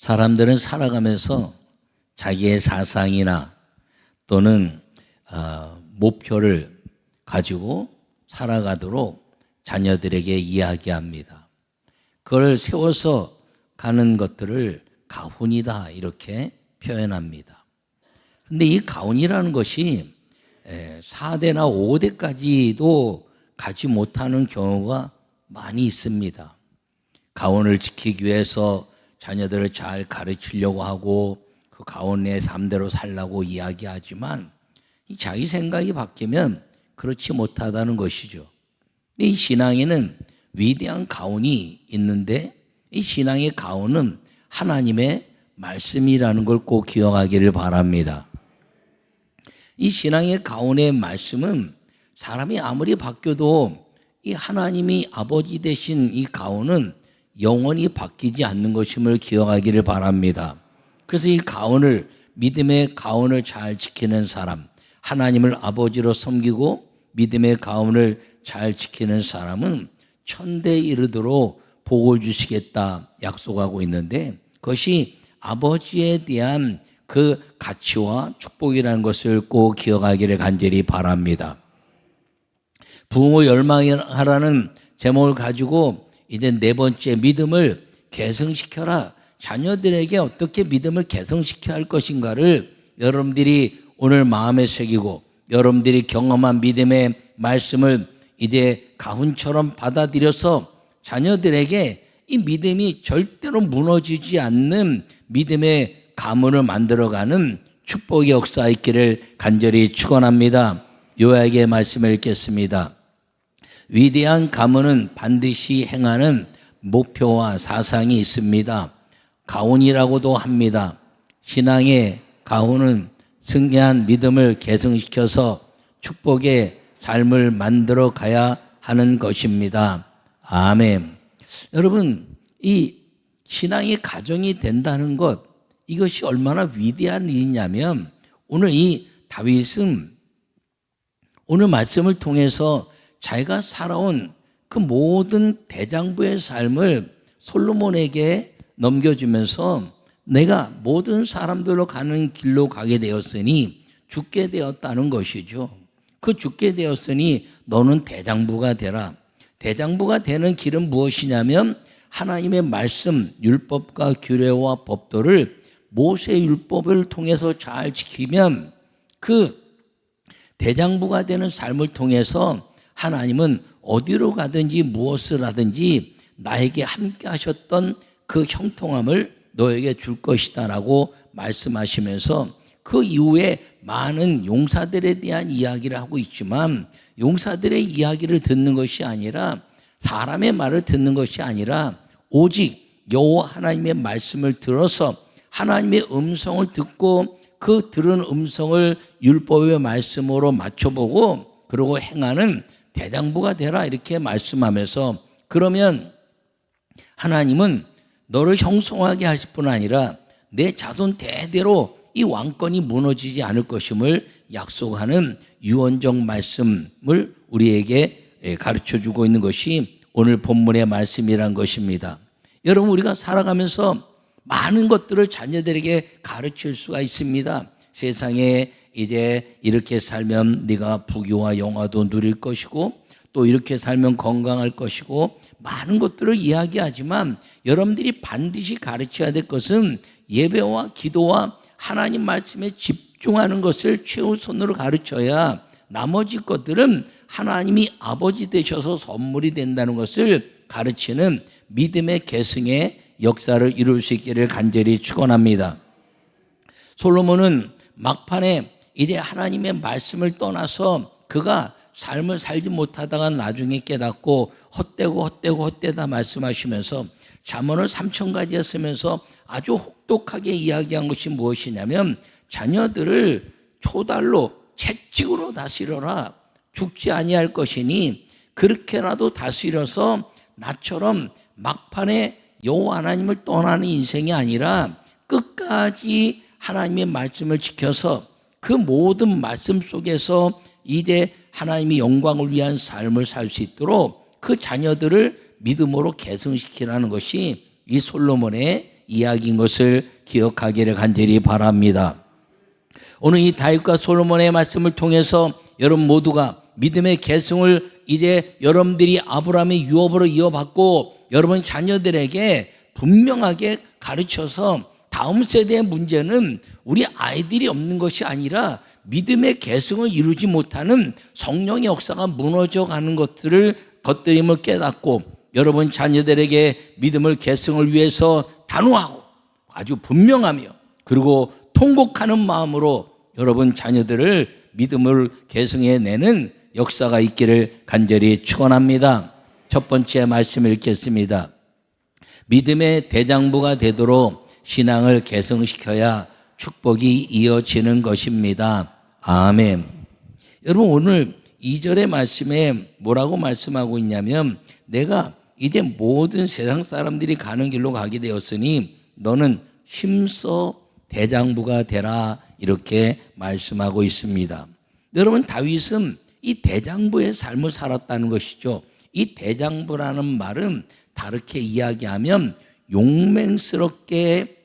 사람들은 살아가면서 자기의 사상이나 또는 목표를 가지고 살아가도록 자녀들에게 이야기합니다. 그걸 세워서 가는 것들을 가훈이다 이렇게 표현합니다. 그런데 이 가훈이라는 것이 4대나 5대까지도 가지 못하는 경우가 많이 있습니다. 가훈을 지키기 위해서 자녀들을 잘 가르치려고 하고 그 가훈 내 삶대로 살라고 이야기하지만 자기 생각이 바뀌면 그렇지 못하다는 것이죠. 이 신앙에는 위대한 가훈이 있는데 이 신앙의 가훈은 하나님의 말씀이라는 걸 꼭 기억하기를 바랍니다. 이 신앙의 가훈의 말씀은 사람이 아무리 바뀌어도 이 하나님이 아버지 되신 이 가훈은 영원히 바뀌지 않는 것임을 기억하기를 바랍니다. 그래서 이 가훈을, 믿음의 가훈을 잘 지키는 사람, 하나님을 아버지로 섬기고 믿음의 가훈을 잘 지키는 사람은 천대에 이르도록 복을 주시겠다 약속하고 있는데 그것이 아버지에 대한 그 가치와 축복이라는 것을 꼭 기억하기를 간절히 바랍니다. 부모 열망하라는 제목을 가지고 이제 네 번째, 믿음을 개성시켜라. 자녀들에게 어떻게 믿음을 개성시켜야 할 것인가를 여러분들이 오늘 마음에 새기고 여러분들이 경험한 믿음의 말씀을 이제 가훈처럼 받아들여서 자녀들에게 이 믿음이 절대로 무너지지 않는 믿음의 가문을 만들어가는 축복의 역사 있기를 간절히 축원합니다. 요약의 말씀을 읽겠습니다. 위대한 가문은 반드시 행하는 목표와 사상이 있습니다. 가훈이라고도 합니다. 신앙의 가훈은 승리한 믿음을 개성시켜서 축복의 삶을 만들어 가야 하는 것입니다. 아멘. 여러분, 이 신앙의 가정이 된다는 것, 이것이 얼마나 위대한 일이냐면 오늘 이 다윗은 오늘 말씀을 통해서 자기가 살아온 그 모든 대장부의 삶을 솔로몬에게 넘겨주면서 내가 모든 사람들로 가는 길로 가게 되었으니 죽게 되었다는 것이죠. 그 죽게 되었으니 너는 대장부가 되라. 대장부가 되는 길은 무엇이냐면 하나님의 말씀, 율법과 규례와 법도를 모세 율법을 통해서 잘 지키면 그 대장부가 되는 삶을 통해서 하나님은 어디로 가든지 무엇을 하든지 나에게 함께 하셨던 그 형통함을 너에게 줄 것이다 라고 말씀하시면서 그 이후에 많은 용사들에 대한 이야기를 하고 있지만 용사들의 이야기를 듣는 것이 아니라 사람의 말을 듣는 것이 아니라 오직 여호와 하나님의 말씀을 들어서 하나님의 음성을 듣고 그 들은 음성을 율법의 말씀으로 맞춰보고 그러고 행하는 대장부가 되라 이렇게 말씀하면서 그러면 하나님은 너를 형통하게 하실 뿐 아니라 내 자손 대대로 이 왕권이 무너지지 않을 것임을 약속하는 유언적 말씀을 우리에게 가르쳐주고 있는 것이 오늘 본문의 말씀이란 것입니다. 여러분, 우리가 살아가면서 많은 것들을 자녀들에게 가르칠 수가 있습니다. 세상에 이제 이렇게 살면 네가 부귀와 영화도 누릴 것이고 또 이렇게 살면 건강할 것이고 많은 것들을 이야기하지만 여러분들이 반드시 가르쳐야 될 것은 예배와 기도와 하나님 말씀에 집중하는 것을 최우선으로 가르쳐야 나머지 것들은 하나님이 아버지 되셔서 선물이 된다는 것을 가르치는 믿음의 계승의 역사를 이룰 수 있기를 간절히 축원합니다. 솔로몬은 막판에 이제 하나님의 말씀을 떠나서 그가 삶을 살지 못하다가 나중에 깨닫고 헛되다 말씀하시면서 잠언을 3,000가지에 쓰면서 아주 혹독하게 이야기한 것이 무엇이냐면 자녀들을 초달로 채찍으로 다스려라. 죽지 아니할 것이니 그렇게라도 다스려서 나처럼 막판에 여호와 하나님을 떠나는 인생이 아니라 끝까지 하나님의 말씀을 지켜서 그 모든 말씀 속에서 이제 하나님의 영광을 위한 삶을 살 수 있도록 그 자녀들을 믿음으로 계승시키라는 것이 이 솔로몬의 이야기인 것을 기억하기를 간절히 바랍니다. 오늘 이 다윗과 솔로몬의 말씀을 통해서 여러분 모두가 믿음의 계승을 이제 여러분들이 아브라함의 유업으로 이어받고 여러분 자녀들에게 분명하게 가르쳐서 다음 세대의 문제는 우리 아이들이 없는 것이 아니라 믿음의 계승을 이루지 못하는 성령의 역사가 무너져 가는 것들임을 깨닫고 여러분 자녀들에게 믿음을 계승을 위해서 단호하고 아주 분명하며 그리고 통곡하는 마음으로 여러분 자녀들을 믿음을 계승해내는 역사가 있기를 간절히 축원합니다. 첫 번째 말씀을 읽겠습니다. 믿음의 대장부가 되도록 신앙을 계승시켜야 축복이 이어지는 것입니다. 아멘. 여러분 오늘 2절의 말씀에 뭐라고 말씀하고 있냐면 내가 이제 모든 세상 사람들이 가는 길로 가게 되었으니 너는 힘써 대장부가 되라 이렇게 말씀하고 있습니다. 여러분 다윗은 이 대장부의 삶을 살았다는 것이죠. 이 대장부라는 말은 다르게 이야기하면 용맹스럽게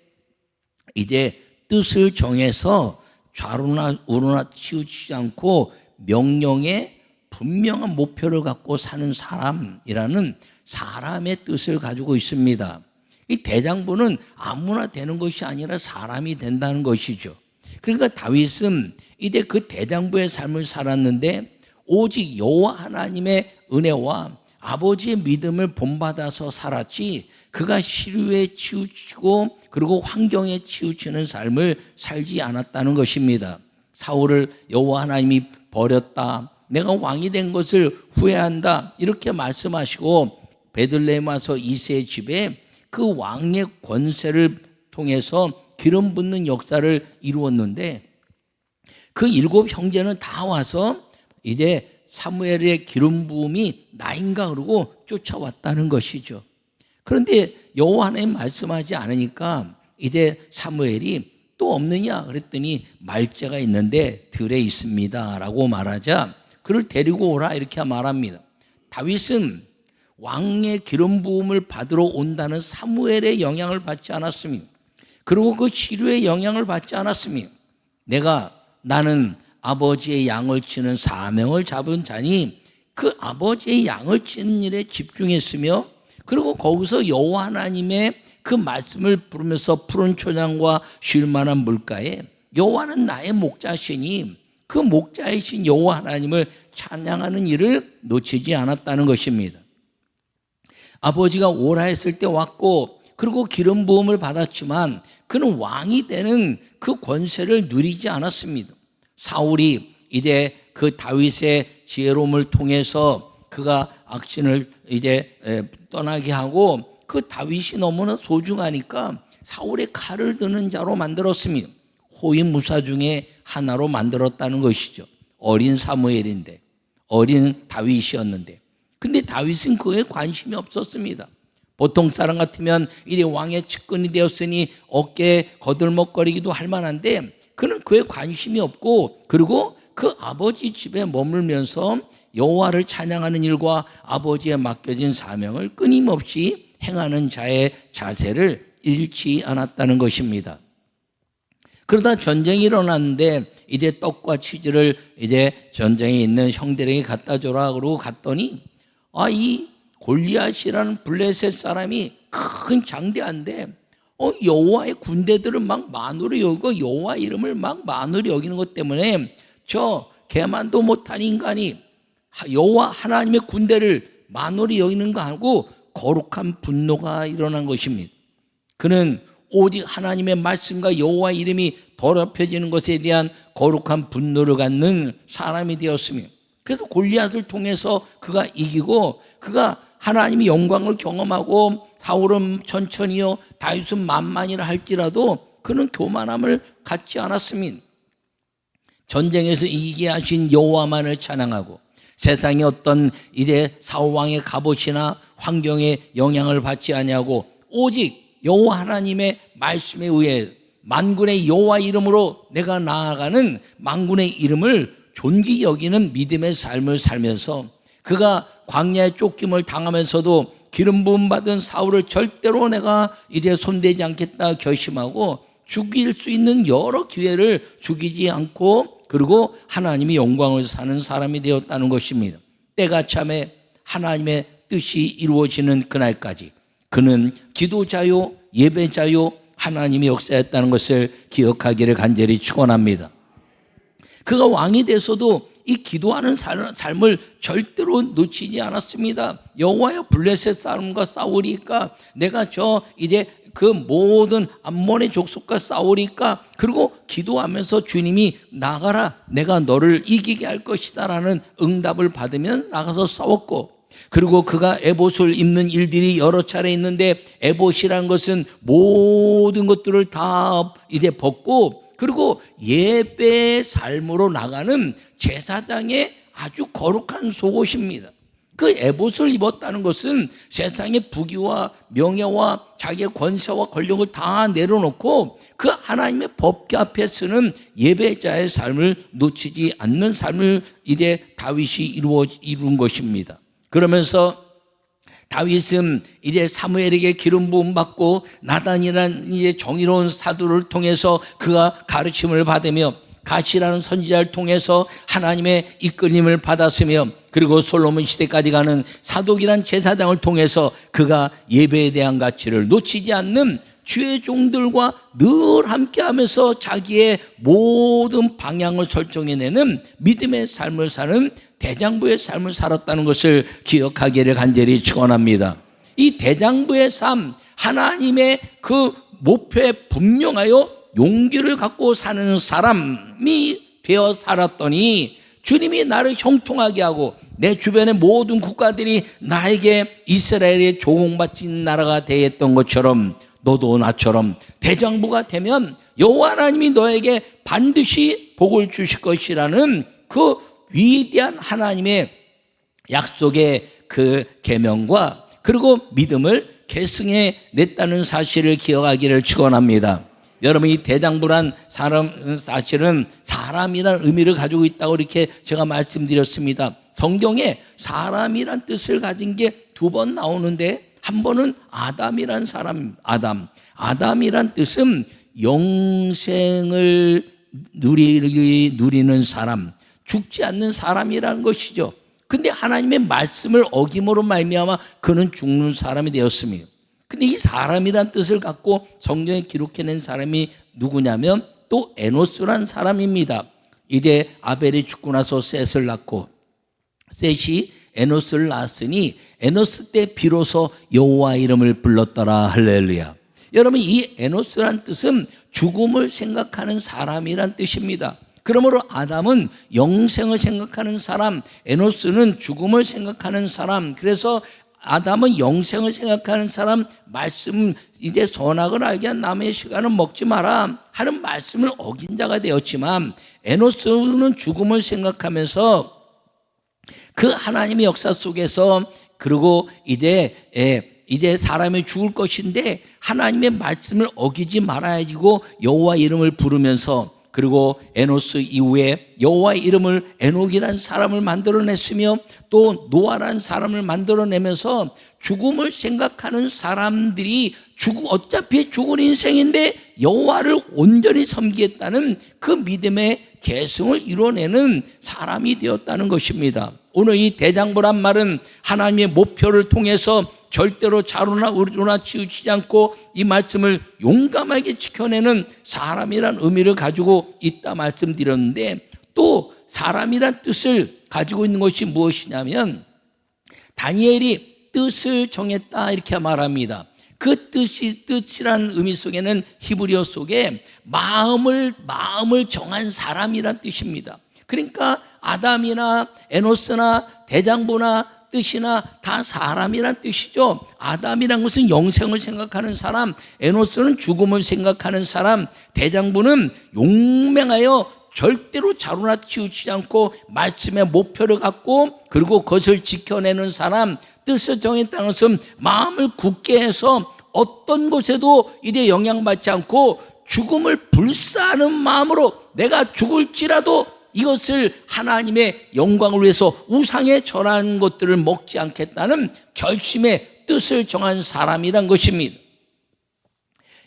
이제 뜻을 정해서 좌로나 우로나 치우치지 않고 명령에 분명한 목표를 갖고 사는 사람이라는 사람의 뜻을 가지고 있습니다. 이 대장부는 아무나 되는 것이 아니라 사람이 된다는 것이죠. 그러니까 다윗은 이제 그 대장부의 삶을 살았는데 오직 여호와 하나님의 은혜와 아버지의 믿음을 본받아서 살았지 그가 시류에 치우치고 그리고 환경에 치우치는 삶을 살지 않았다는 것입니다. 사울을 여호와 하나님이 버렸다. 내가 왕이 된 것을 후회한다. 이렇게 말씀하시고 베들레헴 와서 이새의 집에 그 왕의 권세를 통해서 기름 붓는 역사를 이루었는데 그 7 형제는 다 와서 이제 사무엘의 기름 부음이 나인가 그러고 쫓아왔다는 것이죠. 그런데 여호와 하나님 말씀하지 않으니까 이제 사무엘이 또 없느냐 그랬더니 말째가 있는데 들에 있습니다 라고 말하자 그를 데리고 오라 이렇게 말합니다. 다윗은 왕의 기름 부음을 받으러 온다는 사무엘의 영향을 받지 않았습니다. 그리고 그 시류의 영향을 받지 않았습니다. 나는 아버지의 양을 치는 사명을 잡은 자니 그 아버지의 양을 치는 일에 집중했으며 그리고 거기서 여호와 하나님의 그 말씀을 부르면서 푸른 초장과 쉴 만한 물가에 여호와는 나의 목자시니 그 목자이신 여호와 하나님을 찬양하는 일을 놓치지 않았다는 것입니다. 아버지가 오라 했을 때 왔고 그리고 기름 부음을 받았지만 그는 왕이 되는 그 권세를 누리지 않았습니다. 사울이 이제 그 다윗의 지혜로움을 통해서 그가 악신을 이제 떠나게 하고 그 다윗이 너무나 소중하니까 사울의 칼을 드는 자로 만들었습니다. 호위무사 중에 하나로 만들었다는 것이죠. 어린 사무엘인데 어린 다윗이었는데 근데 다윗은 그에 관심이 없었습니다. 보통 사람 같으면 이제 왕의 측근이 되었으니 어깨에 거들먹거리기도 할 만한데 그는 그에 관심이 없고 그리고 그 아버지 집에 머물면서 여호와를 찬양하는 일과 아버지에 맡겨진 사명을 끊임없이 행하는 자의 자세를 잃지 않았다는 것입니다. 그러다 전쟁이 일어났는데 이제 떡과 치즈를 이제 전쟁에 있는 형들에게 갖다 줘라 그러고 갔더니 이 골리앗이라는 블레셋 사람이 큰 장대한데 여호와의 군대들을 막 만으로 여기고 여호와 이름을 막 만으로 여기는 것 때문에 저 개만도 못한 인간이 여호와 하나님의 군대를 만으로 여기는 거 하고 거룩한 분노가 일어난 것입니다. 그는 오직 하나님의 말씀과 여호와 이름이 더럽혀지는 것에 대한 거룩한 분노를 갖는 사람이 되었습니다. 그래서 골리앗을 통해서 그가 이기고 그가 하나님의 영광을 경험하고 사울은 천천히요 다윗은 만만이라 할지라도 그는 교만함을 갖지 않았습니다. 전쟁에서 이기게 하신 여호와만을 찬양하고 세상의 어떤 이제 사울왕의 갑옷이나 환경의 영향을 받지 아니하고 오직 여호와 하나님의 말씀에 의해 만군의 여호와 이름으로 내가 나아가는 만군의 이름을 존귀 여기는 믿음의 삶을 살면서 그가 광야에 쫓김을 당하면서도 기름 부음 받은 사울을 절대로 내가 이제 손대지 않겠다 결심하고 죽일 수 있는 여러 기회를 죽이지 않고 그리고 하나님이 영광을 사는 사람이 되었다는 것입니다. 때가 참에 하나님의 뜻이 이루어지는 그날까지 그는 기도자요 예배자요 하나님이 역사했다는 것을 기억하기를 간절히 축원합니다. 그가 왕이 돼서도 이 기도하는 삶을 절대로 놓치지 않았습니다. 여호와여 블레셋 사람과 싸우리까 내가 이제 그 모든 암몬의 족속과 싸우리까 그리고 기도하면서 주님이 나가라 내가 너를 이기게 할 것이다 라는 응답을 받으면 나가서 싸웠고 그리고 그가 에봇을 입는 일들이 여러 차례 있는데 에봇이라는 것은 모든 것들을 다 이제 벗고 그리고 예배의 삶으로 나가는 제사장의 아주 거룩한 속옷입니다. 그 에봇을 입었다는 것은 세상의 부귀와 명예와 자기의 권세와 권력을 다 내려놓고 그 하나님의 법궤 앞에 서는 예배자의 삶을 놓치지 않는 삶을 이제 다윗이 이룬 것입니다. 그러면서 다윗은 이제 사무엘에게 기름 부음 받고 나단이라는 이제 정의로운 사도를 통해서 그가 가르침을 받으며 가시라는 선지자를 통해서 하나님의 이끌림을 받았으며 그리고 솔로몬 시대까지 가는 사독이란 제사장을 통해서 그가 예배에 대한 가치를 놓치지 않는 주의 종들과 늘 함께하면서 자기의 모든 방향을 설정해내는 믿음의 삶을 사는 대장부의 삶을 살았다는 것을 기억하기를 간절히 축원합니다. 이 대장부의 삶, 하나님의 그 목표에 분명하여 용기를 갖고 사는 사람이 되어 살았더니 주님이 나를 형통하게 하고 내 주변의 모든 국가들이 나에게 이스라엘의 조공받친 나라가 되었던 것처럼 너도 나처럼 대장부가 되면 여호와 하나님이 너에게 반드시 복을 주실 것이라는 그 위대한 하나님의 약속의 그 계명과 그리고 믿음을 계승해 냈다는 사실을 기억하기를 축원합니다. 여러분 이 대장부란 사실은 사람이라는 의미를 가지고 있다고 이렇게 제가 말씀드렸습니다. 성경에 사람이란 뜻을 가진 게 두 번 나오는데 한 번은 아담이란 사람, 아담이란 뜻은 영생을 누리는 사람, 죽지 않는 사람이라는 것이죠. 근데 하나님의 말씀을 어김으로 말미암아 그는 죽는 사람이 되었습니다. 근데 이 사람이란 뜻을 갖고 성경에 기록해낸 사람이 누구냐면 또 에노스란 사람입니다. 이제 아벨이 죽고 나서 셋을 낳고 셋이 에노스를 낳았으니 에노스 때 비로소 여호와 이름을 불렀더라. 할렐루야. 여러분 이 에노스란 뜻은 죽음을 생각하는 사람이란 뜻입니다. 그러므로 아담은 영생을 생각하는 사람, 에노스는 죽음을 생각하는 사람. 그래서 아담은 영생을 생각하는 사람, 말씀 이제 선악을 알게 한 남의 시간은 먹지 마라 하는 말씀을 어긴 자가 되었지만 에노스는 죽음을 생각하면서 그 하나님의 역사 속에서 그리고 이제 사람이 죽을 것인데 하나님의 말씀을 어기지 말아야지고 여호와 이름을 부르면서 그리고 에노스 이후에 여호와의 이름을 에녹이라는 사람을 만들어냈으며 또 노아라는 사람을 만들어내면서 죽음을 생각하는 사람들이 어차피 죽을 인생인데 여호와를 온전히 섬기겠다는 그 믿음의 계승을 이뤄내는 사람이 되었다는 것입니다. 오늘 이 대장부란 말은 하나님의 목표를 통해서 절대로 자로나 우르나 치우치지 않고 이 말씀을 용감하게 지켜내는 사람이란 의미를 가지고 있다 말씀드렸는데 또 사람이란 뜻을 가지고 있는 것이 무엇이냐면 다니엘이 뜻을 정했다 이렇게 말합니다. 그 뜻이라는 의미 속에는 히브리어 속에 마음을 정한 사람이란 뜻입니다. 그러니까 아담이나 에노스나 대장부나 뜻이나 다 사람이란 뜻이죠. 아담이란 것은 영생을 생각하는 사람, 에노스는 죽음을 생각하는 사람, 대장부는 용맹하여 절대로 자로나 치우치지 않고 말씀의 목표를 갖고 그리고 그것을 지켜내는 사람, 뜻을 정했다는 것은 마음을 굳게 해서 어떤 곳에도 이제 영향받지 않고 죽음을 불사하는 마음으로 내가 죽을지라도 이것을 하나님의 영광을 위해서 우상에 절하는 것들을 먹지 않겠다는 결심의 뜻을 정한 사람이란 것입니다.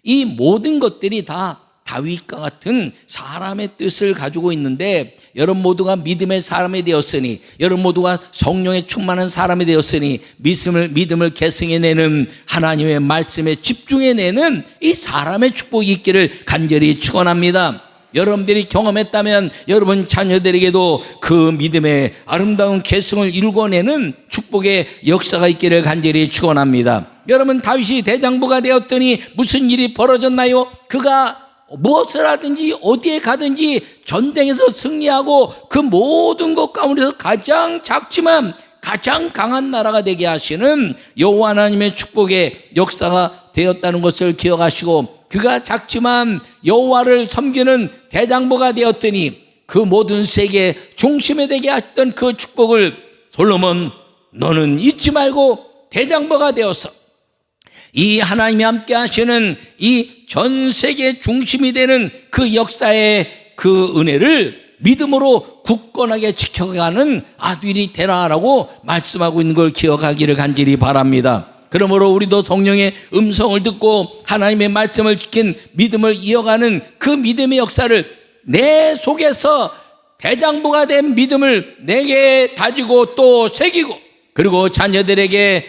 이 모든 것들이 다 다윗과 같은 사람의 뜻을 가지고 있는데, 여러분 모두가 믿음의 사람이 되었으니, 여러분 모두가 성령에 충만한 사람이 되었으니, 믿음을 계승해내는 하나님의 말씀에 집중해내는 이 사람의 축복이 있기를 간절히 축원합니다. 여러분들이 경험했다면 여러분 자녀들에게도 그 믿음의 아름다운 계승을 이루어내는 축복의 역사가 있기를 간절히 축원합니다. 여러분, 다윗이 대장부가 되었더니 무슨 일이 벌어졌나요? 그가 무엇을 하든지 어디에 가든지 전쟁에서 승리하고 그 모든 것 가운데서 가장 작지만 가장 강한 나라가 되게 하시는 여호와 하나님의 축복의 역사가 되었다는 것을 기억하시고, 그가 작지만 여호와를 섬기는 대장부가 되었더니 그 모든 세계의 중심에 되게 하셨던 그 축복을 솔로몬, 너는 잊지 말고 대장부가 되어서 이 하나님이 함께 하시는 이 전 세계 중심이 되는 그 역사의 그 은혜를 믿음으로 굳건하게 지켜가는 아들이 되라라고 말씀하고 있는 걸 기억하기를 간절히 바랍니다. 그러므로 우리도 성령의 음성을 듣고 하나님의 말씀을 지킨 믿음을 이어가는 그 믿음의 역사를 내 속에서 대장부가 된 믿음을 내게 다지고 또 새기고, 그리고 자녀들에게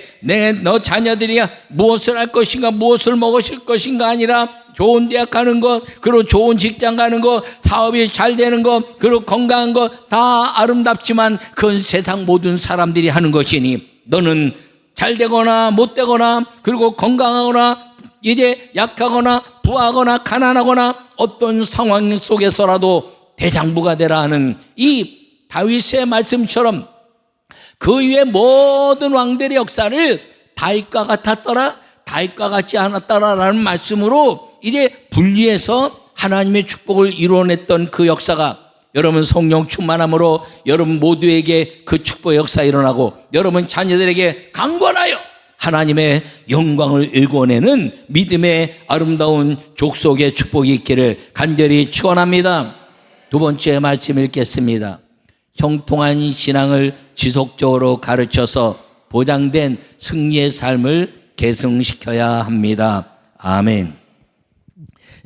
너 자녀들이 무엇을 할 것인가, 무엇을 먹으실 것인가 아니라 좋은 대학 가는 것, 그리고 좋은 직장 가는 것, 사업이 잘 되는 것, 그리고 건강한 것 다 아름답지만 그건 세상 모든 사람들이 하는 것이니, 너는 잘 되거나 못 되거나, 그리고 건강하거나 이제 약하거나 부하거나 가난하거나 어떤 상황 속에서라도 대장부가 되라 하는 이 다윗의 말씀처럼 그 위에 모든 왕들의 역사를 다윗과 같았더라, 다윗과 같지 않았더라라는 말씀으로 이제 분리해서 하나님의 축복을 이루어냈던 그 역사가 여러분 성령 충만함으로 여러분 모두에게 그 축복의 역사 일어나고, 여러분 자녀들에게 강권하여 하나님의 영광을 일궈내는 믿음의 아름다운 족속의 축복이 있기를 간절히 축원합니다. 두 번째 말씀 읽겠습니다. 형통한 신앙을 지속적으로 가르쳐서 보장된 승리의 삶을 계승시켜야 합니다. 아멘.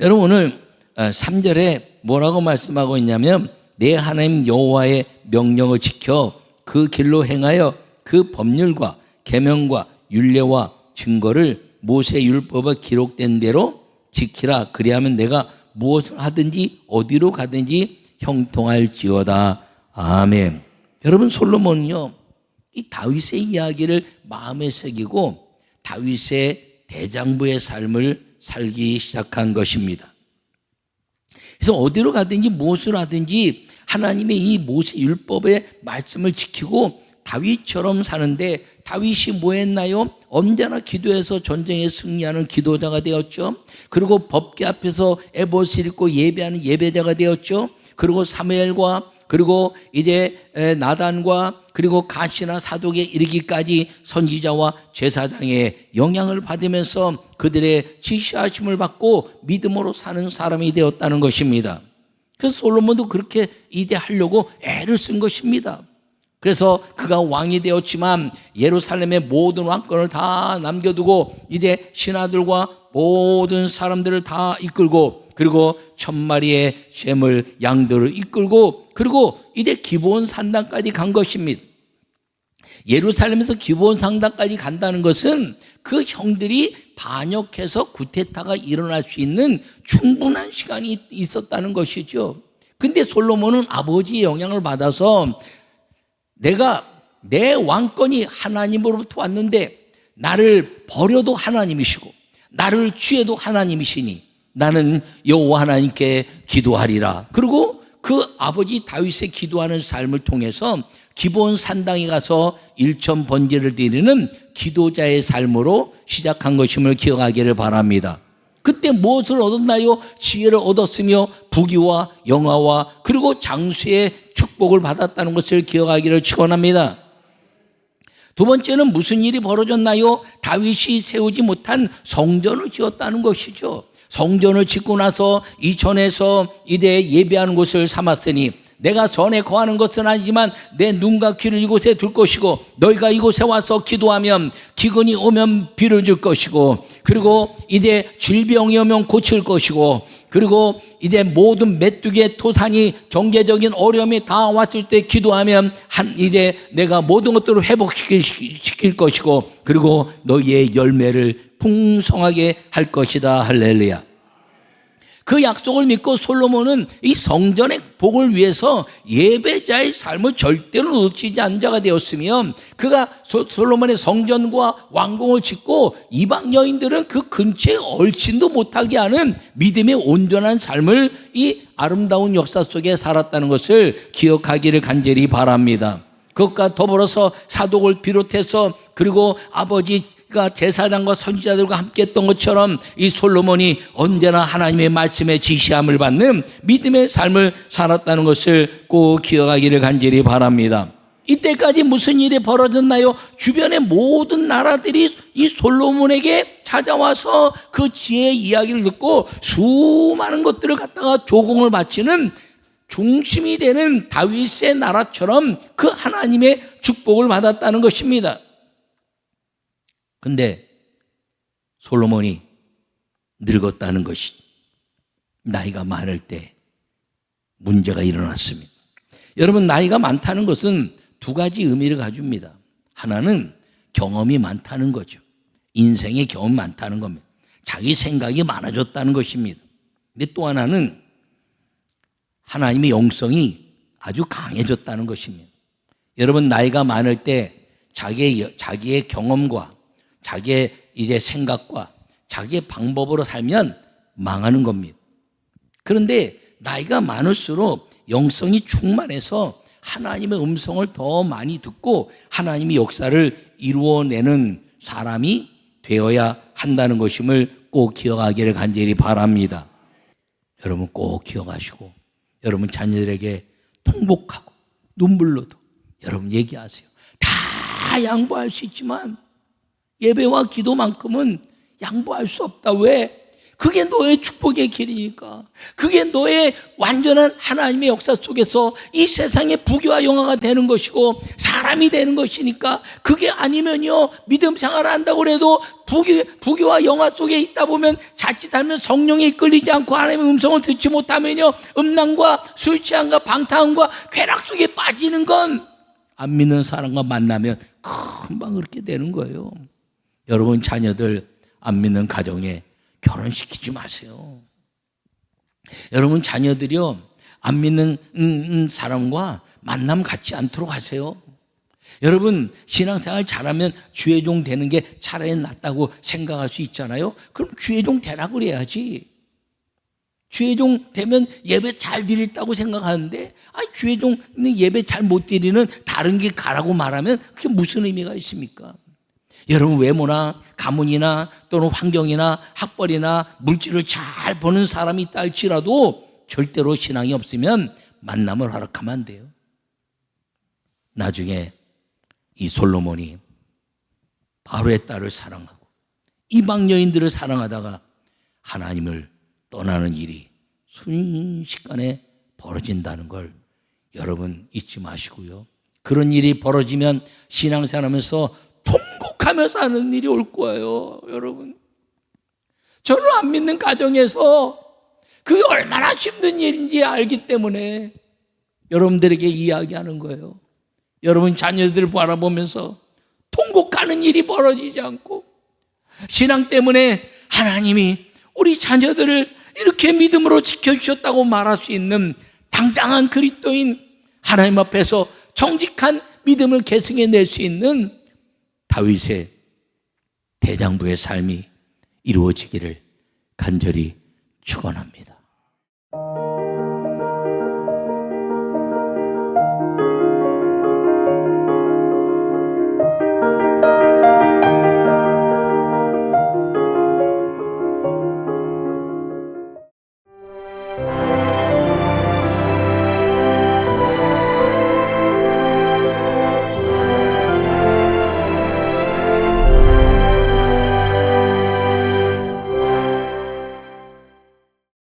여러분, 오늘 3절에 뭐라고 말씀하고 있냐면, 내 하나님 여호와의 명령을 지켜 그 길로 행하여 그 법률과 계명과 율례와 증거를 모세 율법에 기록된 대로 지키라. 그리하면 내가 무엇을 하든지 어디로 가든지 형통할지어다. 아멘. 여러분, 솔로몬은요, 이 다윗의 이야기를 마음에 새기고 다윗의 대장부의 삶을 살기 시작한 것입니다. 그래서 어디로 가든지 무엇을 하든지 하나님의 이 모세 율법의 말씀을 지키고 다윗처럼 사는데, 다윗이 뭐 했나요? 언제나 기도해서 전쟁에 승리하는 기도자가 되었죠. 그리고 법궤 앞에서 에봇을 입고 예배하는 예배자가 되었죠. 그리고 사무엘과 그리고 이제 나단과 그리고 가시나 사독에 이르기까지 선지자와 제사장의 영향을 받으면서 그들의 지시하심을 받고 믿음으로 사는 사람이 되었다는 것입니다. 그래서 솔로몬도 그렇게 이대하려고 애를 쓴 것입니다. 그래서 그가 왕이 되었지만 예루살렘의 모든 왕권을 다 남겨두고 이제 신하들과 모든 사람들을 다 이끌고, 그리고 1000마리의 셈을 양들을 이끌고, 그리고 이제 기브온 산당까지 간 것입니다. 예루살렘에서 기브온 산당까지 간다는 것은 그 형들이 반역해서 구테타가 일어날 수 있는 충분한 시간이 있었다는 것이죠. 근데 솔로몬은 아버지의 영향을 받아서 내가 내 왕권이 하나님으로부터 왔는데 나를 버려도 하나님이시고 나를 취해도 하나님이시니 나는 여호와 하나님께 기도하리라. 그리고 그 아버지 다윗의 기도하는 삶을 통해서 기브온 산당에 가서 일천 번제를 드리는 기도자의 삶으로 시작한 것임을 기억하기를 바랍니다. 그때 무엇을 얻었나요? 지혜를 얻었으며 부귀와 영화와 그리고 장수의 축복을 받았다는 것을 기억하기를 축원합니다. 두 번째는 무슨 일이 벌어졌나요? 다윗이 세우지 못한 성전을 지었다는 것이죠. 성전을 짓고 나서 이천에서 이제 예배하는 곳을 삼았으니 내가 전에 거하는 것은 아니지만 내 눈과 귀를 이곳에 둘 것이고 너희가 이곳에 와서 기도하면 기근이 오면 비를 줄 것이고 그리고 이제 질병이 오면 고칠 것이고 그리고 이제 모든 메뚜기의 토산이 경제적인 어려움이 다 왔을 때 기도하면 이제 내가 모든 것들을 회복시킬 것이고 그리고 너희의 열매를 풍성하게 할 것이다. 할렐루야. 그 약속을 믿고 솔로몬은 이 성전의 복을 위해서 예배자의 삶을 절대로 놓치지 않은 자가 되었으며 그가 솔로몬의 성전과 왕궁을 짓고 이방 여인들은 그 근처에 얼씬도 못하게 하는 믿음의 온전한 삶을 이 아름다운 역사 속에 살았다는 것을 기억하기를 간절히 바랍니다. 그것과 더불어서 사독을 비롯해서 그리고 아버지가 제사장과 선지자들과 함께 했던 것처럼 이 솔로몬이 언제나 하나님의 말씀에 지시함을 받는 믿음의 삶을 살았다는 것을 꼭 기억하기를 간절히 바랍니다. 이때까지 무슨 일이 벌어졌나요? 주변의 모든 나라들이 이 솔로몬에게 찾아와서 그 지혜의 이야기를 듣고 수많은 것들을 갖다가 조공을 바치는 중심이 되는 다윗의 나라처럼 그 하나님의 축복을 받았다는 것입니다. 근데 솔로몬이 늙었다는 것이 나이가 많을 때 문제가 일어났습니다. 여러분, 나이가 많다는 것은 두 가지 의미를 가집니다. 하나는 경험이 많다는 거죠. 인생의 경험이 많다는 겁니다. 자기 생각이 많아졌다는 것입니다. 근데 또 하나는 하나님의 영성이 아주 강해졌다는 것입니다. 여러분, 나이가 많을 때 자기의 경험과 자기의 이제 생각과 자기의 방법으로 살면 망하는 겁니다. 그런데 나이가 많을수록 영성이 충만해서 하나님의 음성을 더 많이 듣고 하나님의 역사를 이루어내는 사람이 되어야 한다는 것임을 꼭 기억하기를 간절히 바랍니다. 여러분 꼭 기억하시고 여러분 자녀들에게 통복하고 눈물로도 여러분 얘기하세요. 다 양보할 수 있지만 예배와 기도만큼은 양보할 수 없다. 왜? 그게 너의 축복의 길이니까. 그게 너의 완전한 하나님의 역사 속에서 이 세상의 부귀와 영화가 되는 것이고 사람이 되는 것이니까. 그게 아니면요, 믿음 생활을 한다고 해도 부귀와 영화 속에 있다 보면 자칫하면 성령에 이끌리지 않고 하나님의 음성을 듣지 못하면요, 음란과 술 취함과 방탕함과 쾌락 속에 빠지는 건 안 믿는 사람과 만나면 금방 그렇게 되는 거예요. 여러분 자녀들 안 믿는 가정에 결혼시키지 마세요. 여러분 자녀들이요, 안 믿는 사람과 만남 갖지 않도록 하세요. 여러분 신앙생활 잘하면 주의종 되는 게 차라리 낫다고 생각할 수 있잖아요. 그럼 주의종 되라고 그래야지. 주의종 되면 예배 잘 드린다고 생각하는데 주의종 예배 잘 못 드리는 다른 길 가라고 말하면 그게 무슨 의미가 있습니까? 여러분 외모나 가문이나 또는 환경이나 학벌이나 물질을 잘 버는 사람이 있다 할지라도 절대로 신앙이 없으면 만남을 허락하면 안 돼요. 나중에 이 솔로몬이 바로의 딸을 사랑하고 이방 여인들을 사랑하다가 하나님을 떠나는 일이 순식간에 벌어진다는 걸 여러분 잊지 마시고요. 그런 일이 벌어지면 신앙생활하면서 통곡하며 사는 일이 올 거예요. 여러분 저를 안 믿는 가정에서 그게 얼마나 힘든 일인지 알기 때문에 여러분들에게 이야기하는 거예요. 여러분 자녀들을 바라보면서 통곡하는 일이 벌어지지 않고 신앙 때문에 하나님이 우리 자녀들을 이렇게 믿음으로 지켜주셨다고 말할 수 있는 당당한 그리스도인, 하나님 앞에서 정직한 믿음을 계승해낼 수 있는 다윗의 대장부의 삶이 이루어지기를 간절히 축원합니다.